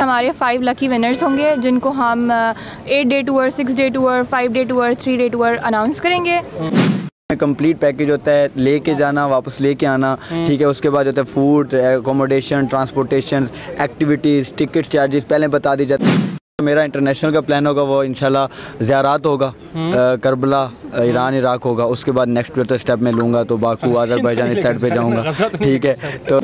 हमारे 5 lucky winners होंगे जिनको हम 8 day tour, 6 day tour, 5 day tour, 3 day tour announce करेंगे। कंप्लीट पैकेज होता है, लेके जाना वापस लेके आना, ठीक है। उसके बाद होता है food, accommodation, transportation, activities, ticket charges पहले बता दी जाती है। मेरा इंटरनेशनल का प्लान होगा वो इंशाल्लाह ज़ियारात होगा, करबला, ईरान, इराक होगा। उसके बाद नेक्स्ट तो स्टेप में लूँगा तो बाकू, अज़रबैजान इस साइड पे जाऊँगा, ठीक है। तो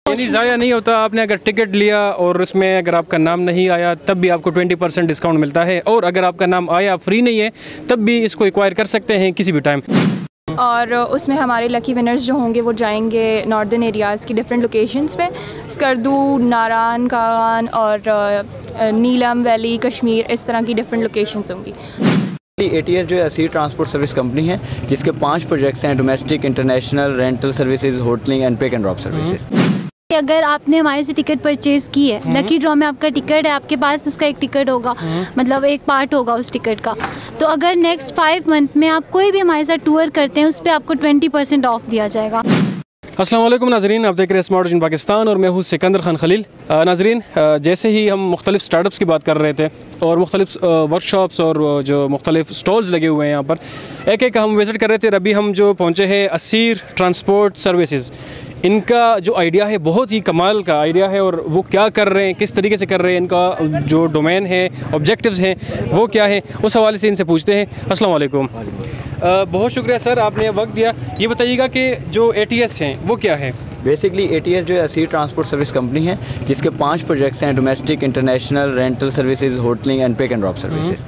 यानी ज़ाया नहीं होता, आपने अगर टिकट लिया और उसमें अगर आपका नाम नहीं आया तब भी आपको 20% डिस्काउंट मिलता है, और अगर आपका नाम आया फ्री नहीं है तब भी इसको एक्वायर कर सकते हैं किसी भी टाइम। और उसमें हमारे लकी विनर्स जो होंगे वो जाएंगे नॉर्दर्न एरियाज़ की डिफरेंट लोकेशंस पे, स्कर्दू, नारान, कागान और नीलम वैली, कश्मीर, इस तरह की डिफरेंट लोकेशंस होंगी। ATS जो है असीर ट्रांसपोर्ट सर्विस कंपनी है जिसके 5 प्रोजेक्ट्स हैं, domestic, international, rental services, hoteling and pick and drop services. अगर आपने हमारे से टिकट परचेज़ की है, लकी ड्रॉ में आपका टिकट है, आपके पास उसका एक टिकट होगा, मतलब एक पार्ट होगा उस टिकट का। तो अगर नेक्स्ट 5 मंथ में आप कोई भी हमारे साथ टूर करते हैं उस पर आपको 20% ऑफ दिया जाएगा। अस्सलाम वालेकुम नाज़रीन, आप देख रहे हैं स्मार्ट विजन पाकिस्तान और मैं हूँ सिकंदर खान खलील। नाज़रीन, जैसे ही हम मुख्तलिफ स्टार्टअप्स की बात कर रहे थे और मुख्तलिफ वर्कशॉप्स और जो मुख्तलिफ स्टॉल्स लगे हुए हैं यहाँ पर, एक एक हम विज़िट कर रहे थे। अभी हम जो पहुँचे हैं असीर ट्रांसपोर्ट सर्विसेज। इनका जो आइडिया है बहुत ही कमाल का आइडिया है, और वो क्या कर रहे हैं, किस तरीके से कर रहे हैं, इनका जो डोमेन है, ऑब्जेक्टिव्स हैं वो क्या है, उस हवाले से इनसे पूछते हैं। अस्सलाम वालेकुम। बहुत शुक्रिया सर, आपने वक्त दिया। ये बताइएगा कि जो ATS हैं वो क्या है? बेसिकली ATS जो है असीर ट्रांसपोर्ट सर्विस कंपनी है जिसके 5 प्रोजेक्ट्स हैं, domestic, international, rental services, hoteling and pick and drop services.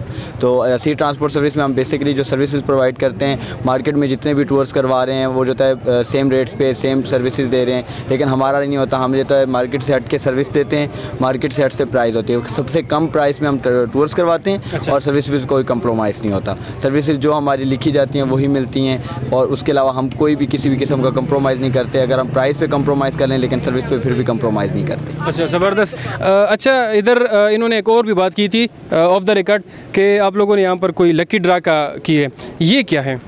तो असीर ट्रांसपोर्ट सर्विस में हम बेसिकली जो सर्विसेज प्रोवाइड करते हैं, मार्केट में जितने भी टूर्स करवा रहे हैं वो जो है सेम रेट्स पे सेम सर्विसेज दे रहे हैं, लेकिन हमारा नहीं होता। हम जो है मार्केट से हट के सर्विस देते हैं, मार्केट से हट से प्राइस होती है। सबसे कम प्राइस में हम टूर्स करवाते हैं। अच्छा। और सर्विस में कोई कंप्रोमाइज़ नहीं होता। सर्विसेज जो हमारी लिखी जाती हैं वही मिलती हैं, और उसके अलावा हम कोई भी किसी भी किस्म का कंप्रोमाइज़ नहीं करते। अगर हम प्राइस पे कंप्रोमाइज़ कर लें लेकिन सर्विस पे फिर भी कंप्रोमाइज़ नहीं करते। अच्छा, ज़बरदस्त। अच्छा, इधर इन्होंने एक और भी बात की थी ऑफ द रिकॉर्ड कि आप लोगों ने यहाँ पर कोई लकी ड्रा का की है, ये क्या है?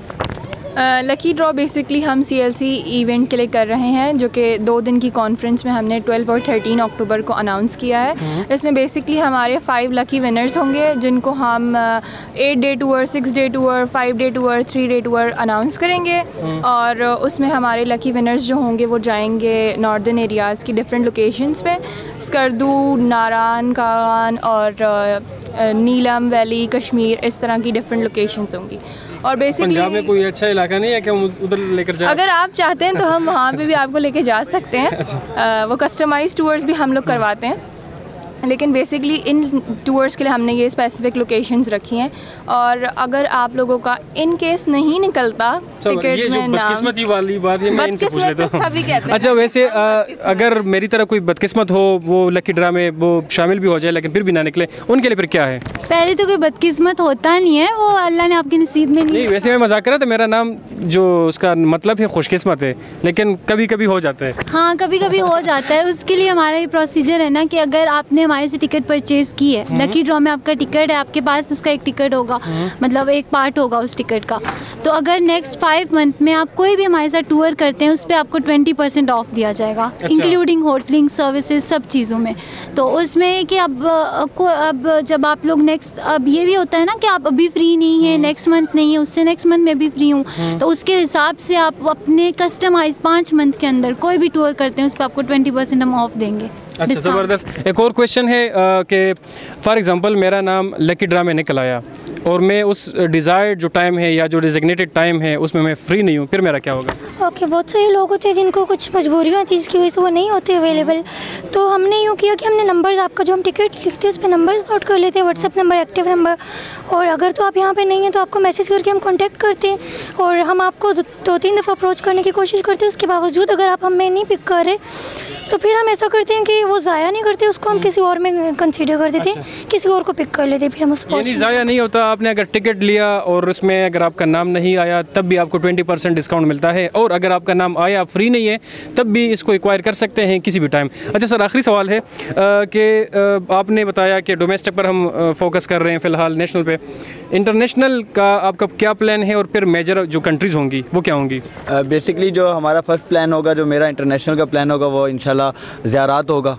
लकी ड्रॉ बेसिकली हम CLC इवेंट के लिए कर रहे हैं, जो कि 2 दिन की कॉन्फ्रेंस में हमने 12 और 13 अक्टूबर को अनाउंस किया है। इसमें बेसिकली हमारे 5 लकी विनर्स होंगे जिनको हम 8 day tour, 6 day tour, 5 day tour, 3 day tour announce करेंगे। और उसमें हमारे लकी विनर्स जो होंगे वो जाएंगे नॉर्दर्न एरियाज़ की डिफरेंट लोकेशंस पे, स्कर्दू, नारान, कागान और नीलम वैली, कश्मीर, इस तरह की डिफरेंट लोकेशंस होंगी। और बेसिकली पंजाब में कोई अच्छा इलाका नहीं है कि हम उधर लेकर जाएं? अगर आप चाहते हैं तो हम वहाँ पे भी आपको लेके जा सकते हैं। अच्छा। वो कस्टमाइज टूर्स भी हम लोग करवाते हैं, लेकिन बेसिकली इन टूर्स के लिए हमने ये स्पेसिफिक लोकेशंस रखी हैं। और अगर आप लोगों का इन केस नहीं निकलता टिकट में नाम, बदकिस्मती वाली बात ये मैं इनसे पूछ लेता हूँ। सभी कहते हैं। अच्छा, वैसे अगर मेरी तरह कोई बदकिस्मत हो, वो लकी ड्रा में वो शामिल भी हो जाए लेकिन फिर भी ना निकले, उनके लिए फिर क्या है? पहले तो कोई बदकिस्मत होता नहीं है, वो अल्लाह ने आपके नसीब में नहीं। वैसे मैं मजाक कर रहा था, मेरा नाम जो उसका मतलब है खुशकिस्मत है, लेकिन कभी कभी हो जाता है। हाँ, कभी कभी हो जाता है। उसके लिए हमारा ये प्रोसीजर है ना कि अगर आपने हमारे से टिकट परचेज़ की है, लकी ड्रॉ में आपका टिकट है, आपके पास उसका एक टिकट होगा, मतलब एक पार्ट होगा उस टिकट का। तो अगर नेक्स्ट 5 मंथ में आप कोई भी हमारे साथ टूर करते हैं उस पर आपको 20% ऑफ दिया जाएगा। अच्छा। इंक्लूडिंग होटलिंग सर्विसेज, सब चीज़ों में। तो उसमें कि अब जब आप लोग नेक्स्ट, अब ये भी होता है ना कि आप अभी फ्री नहीं है, नेक्स्ट मंथ नहीं है, उससे नेक्स्ट मंथ में भी फ्री हूँ, तो उसके हिसाब से आप अपने कस्टमाइज 5 मंथ के अंदर कोई भी टूर करते हैं उस पर आपको 20% हम ऑफ देंगे। अच्छा, ज़बरदस्त। एक और क्वेश्चन है कि फॉर एग्जांपल मेरा नाम लकी ड्रा में निकल आया और मैं उस डिज़ायर्ड जो टाइम है या जो डिजिग्नेटेड टाइम है उसमें मैं फ्री नहीं हूँ, फिर मेरा क्या होगा? ओके, बहुत सारे लोग होते हैं जिनको कुछ मजबूरियाँ थी जिसकी वजह से वो नहीं होते अवेलेबल। तो हमने यूँ किया कि हमने नंबर्स, आपका जो हम टिकट लिखते हैं उस पर नंबर्स नोट कर लेते हैं, व्हाट्सएप नंबर, एक्टिव नंबर। और अगर तो आप यहाँ पे नहीं हैं तो आपको मैसेज करके हम कांटेक्ट करते हैं, और हम आपको 2-3 दफ़ा अप्रोच करने की कोशिश करते हैं। उसके बावजूद अगर आप हमें नहीं पिक कर रहे तो फिर हम ऐसा करते हैं कि वो ज़ाया नहीं करते, उसको हम किसी और में कंसीडर कर देते हैं। अच्छा। किसी और को पिक कर लेते हैं, फिर हम उस यानी ज़ाया नहीं होता। आपने अगर टिकट लिया और उसमें अगर आपका नाम नहीं आया तब भी आपको 20% डिस्काउंट मिलता है, और अगर आपका नाम आया फ्री नहीं है तब भी इसको एक्वायर कर सकते हैं किसी भी टाइम। अच्छा सर, आखिरी सवाल है कि आपने बताया कि डोमेस्टिक पर हम फोकस कर रहे हैं फ़िलहाल, नेशनल पे, इंटरनेशनल का आपका क्या प्लान है, और फिर मेजर जो कंट्रीज़ होंगी वो क्या होंगी? बेसिकली जो हमारा फर्स्ट प्लान होगा, जो मेरा इंटरनेशनल का प्लान होगा, वो इंशाल्लाह ज़ियारात होगा,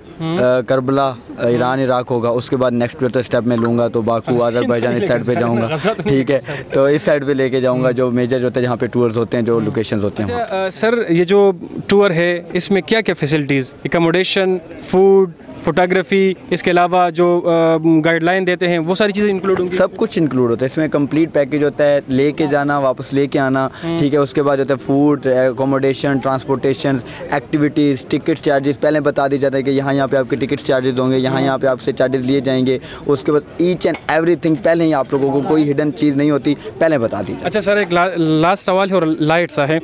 करबला, ईरान, इराक होगा। उसके बाद नेक्स्ट जो तो स्टेप मैं लूँगा तो बाकू, अज़रबैजान इस साइड पे जाऊँगा, ठीक है, तो इस साइड पे लेके जाऊँगा जो मेजर होता है, जहाँ पे टूर्स होते हैं, जो लोकेशंस होते हैं। अच्छा सर, ये जो टूर है इसमें क्या क्या फैसिलिटीज़, एकोमोडेशन, फूड, फोटोग्राफी, इसके अलावा जो गाइडलाइन देते हैं वो सारी चीज़ें इंक्लूड होंगी? सब कुछ इंक्लूड होता है इसमें। कंप्लीट पैकेज होता है, लेके जाना, वापस लेके आना, ठीक है। उसके बाद होता है food, accommodation, transportation, activities, ticket charges पहले बता दी जाता है कि यहाँ पे आपके टिकट चार्जेस होंगे, यहाँ पे आपसे चार्जेस लिए जाएंगे। उसके बाद ईच एंड एवरीथिंग पहले ही आप लोगों को, कोई हिडन चीज़ नहीं होती, पहले बता दी। अच्छा सर, एक लास्ट सवाल है और लाइट सा है।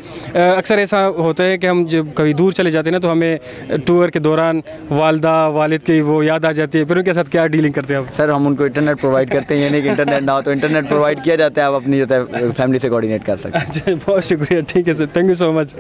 अक्सर ऐसा होता है कि हम जब कभी दूर चले जाते हैं ना, तो हमें टूर के दौरान वालदा वालिद की वो याद आ जाती है, फिर उनके साथ क्या डीलिंग करते हैं आप? सर हम उनको इंटरनेट प्रोवाइड करते हैं, यानी कि इंटरनेट ना हो तो इंटरनेट प्रोवाइड किया जाता है, आप अपनी जो है फैमिली से कोऑर्डिनेट कर सकते हैं। अच्छा, बहुत शुक्रिया, ठीक है sir, thank you so much.